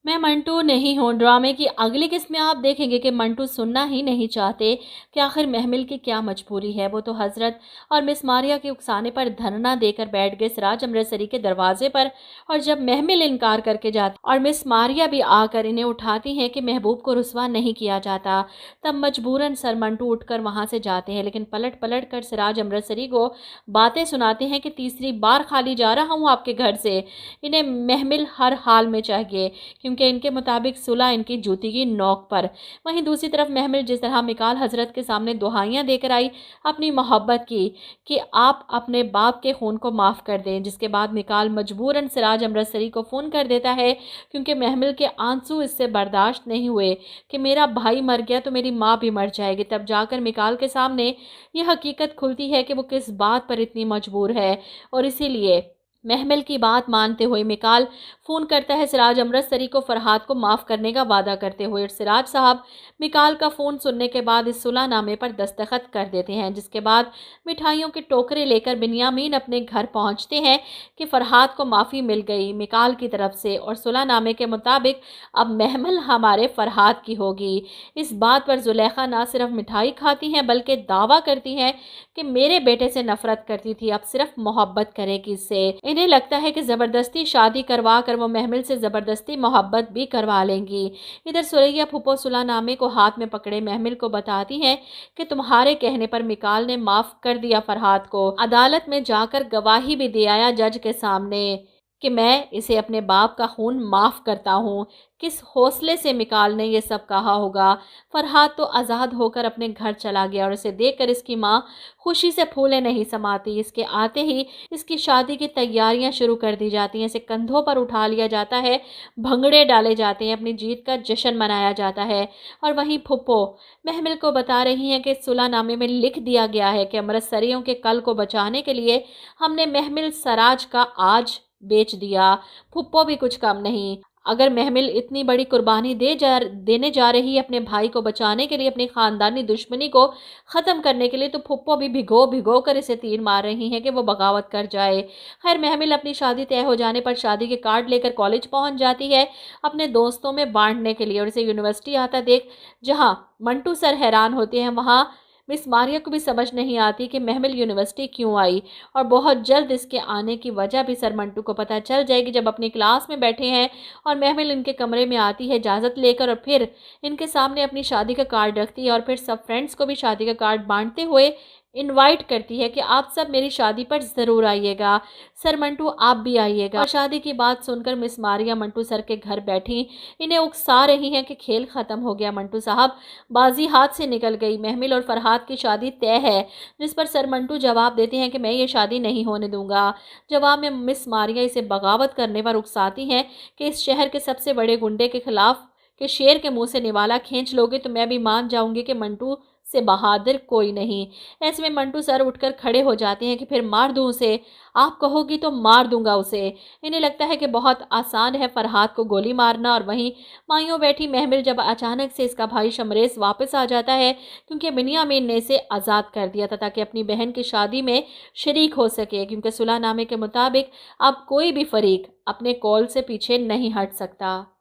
मैं मंटू नहीं हूँ ड्रामे की अगली किस्त में आप देखेंगे कि मंटू सुनना ही नहीं चाहते कि आखिर महमिल की क्या मजबूरी है। वो तो हजरत और मिस मारिया के उकसाने पर धरना देकर बैठ गए सिराज अमृतसरी के दरवाजे पर। और जब महमिल इनकार करके जाती और मिस मारिया भी आकर इन्हें उठाती हैं कि महबूब को रुसवा नहीं किया जाता, तब मजबूरन सर मंटू उठकर वहां से जाते हैं। लेकिन पलट पलट कर सिराज अमृतसरी को बातें सुनाते हैं कि तीसरी बार खाली जा रहा हूँ आपके घर से, इन्हें महमिल हर हाल में चाहिए, क्योंकि इनके मुताबिक सुलह इनकी जूती की नोक पर। वहीं दूसरी तरफ महमिल जिस तरह मिकाल हजरत के सामने दुहाइयां देकर आई अपनी मोहब्बत की कि आप अपने बाप के खून को माफ़ कर दें, जिसके बाद मिकाल मजबूरन सिराज अमृतसरी को फ़ोन कर देता है, क्योंकि महमिल के आंसू इससे बर्दाश्त नहीं हुए कि मेरा भाई मर गया तो मेरी माँ भी मर जाएगी। तब जाकर मिकाल के सामने यह हकीकत खुलती है कि वो किस बात पर इतनी मजबूर है। और इसीलिए महमिल की बात मानते हुए मिकाल फ़ोन करता है सिराज अमृतसरी को फरहाद को माफ़ करने का वादा करते हुए। सिराज साहब मिकाल का फ़ोन सुनने के बाद इस सुलहनामे पर दस्तखत कर देते हैं, जिसके बाद मिठाइयों के टोकरे लेकर बिन्यामीन अपने घर पहुंचते हैं कि फरहाद को माफ़ी मिल गई मिकाल की तरफ से और सुलहनामे के मुताबिक अब महमिल हमारे फरहाद की होगी। इस बात पर जुलेखा ना सिर्फ मिठाई खाती हैं बल्कि दावा करती हैं कि मेरे बेटे से नफरत करती थी, अब सिर्फ मोहब्बत करेगी इससे। इन्हें लगता है कि ज़बरदस्ती शादी करवा कर वो महमिल से ज़बरदस्ती मोहब्बत भी करवा लेंगी। इधर सुरैया फूफो सुलहनामे को हाथ में पकड़े महमिल को बताती हैं कि तुम्हारे कहने पर मिकाल ने माफ़ कर दिया फरहाद को, अदालत में जाकर गवाही भी दे आया जज के सामने कि मैं इसे अपने बाप का खून माफ़ करता हूँ। किस हौसले से मिकाल ने यह सब कहा होगा। फरहाद तो आज़ाद होकर अपने घर चला गया और इसे देखकर इसकी माँ खुशी से फूले नहीं समाती। इसके आते ही इसकी शादी की तैयारियां शुरू कर दी जाती हैं, इसे कंधों पर उठा लिया जाता है, भंगड़े डाले जाते हैं, अपनी जीत का जश्न मनाया जाता है। और वहीं फुप्पो महमिल को बता रही हैं कि सुलहनामे में लिख दिया गया है कि अमृतसरियों के कल को बचाने के लिए हमने महमिल सराज का आज बेच दिया। फुप्पो भी कुछ कम नहीं, अगर महमिल इतनी बड़ी कुर्बानी देने जा रही है अपने भाई को बचाने के लिए, अपनी खानदानी दुश्मनी को ख़त्म करने के लिए, तो फुप्पो भी भिगो भिगो कर इसे तीर मार रही हैं कि वो बगावत कर जाए। खैर महमिल अपनी शादी तय हो जाने पर शादी के कार्ड लेकर कॉलेज पहुंच जाती है अपने दोस्तों में बांटने के लिए। और इसे यूनिवर्सिटी आता देख जहाँ मंटू सर हैरान होते हैं, वहाँ मिस मारिया को भी समझ नहीं आती कि महमिल यूनिवर्सिटी क्यों आई। और बहुत जल्द इसके आने की वजह भी सर मंटू को पता चल जाएगी जब अपनी क्लास में बैठे हैं और महमिल इनके कमरे में आती है इजाज़त लेकर और फिर इनके सामने अपनी शादी का कार्ड रखती है और फिर सब फ्रेंड्स को भी शादी का कार्ड बांटते हुए इनवाइट करती है कि आप सब मेरी शादी पर ज़रूर आइएगा, सर मंटू आप भी आइएगा। और शादी की बात सुनकर मिस मारिया मंटू सर के घर बैठी इन्हें उकसा रही हैं कि खेल ख़त्म हो गया मंटू साहब, बाजी हाथ से निकल गई, महमिल और फरहाद की शादी तय है। जिस पर सर मंटू जवाब देते हैं कि मैं ये शादी नहीं होने दूंगा। जवाब में मिस मारिया इसे बगावत करने पर उकसाती हैं कि इस शहर के सबसे बड़े गुंडे के खिलाफ कि शेर के मुंह से निवाला खींच लोगे तो मैं भी मान जाऊंगी कि मंटू से बहादुर कोई नहीं। ऐसे में मंटू सर उठकर खड़े हो जाते हैं कि फिर मार दूं उसे, आप कहोगी तो मार दूंगा उसे। इन्हें लगता है कि बहुत आसान है फरहाद को गोली मारना। और वहीं मायूं बैठी महमिल जब अचानक से इसका भाई शमरेज वापस आ जाता है, क्योंकि बिन्यामीन ने इसे आज़ाद कर दिया था ताकि अपनी बहन की शादी में शरीक हो सके, क्योंकि सुलहनामे के मुताबिक अब कोई भी फरीक अपने कॉल से पीछे नहीं हट सकता।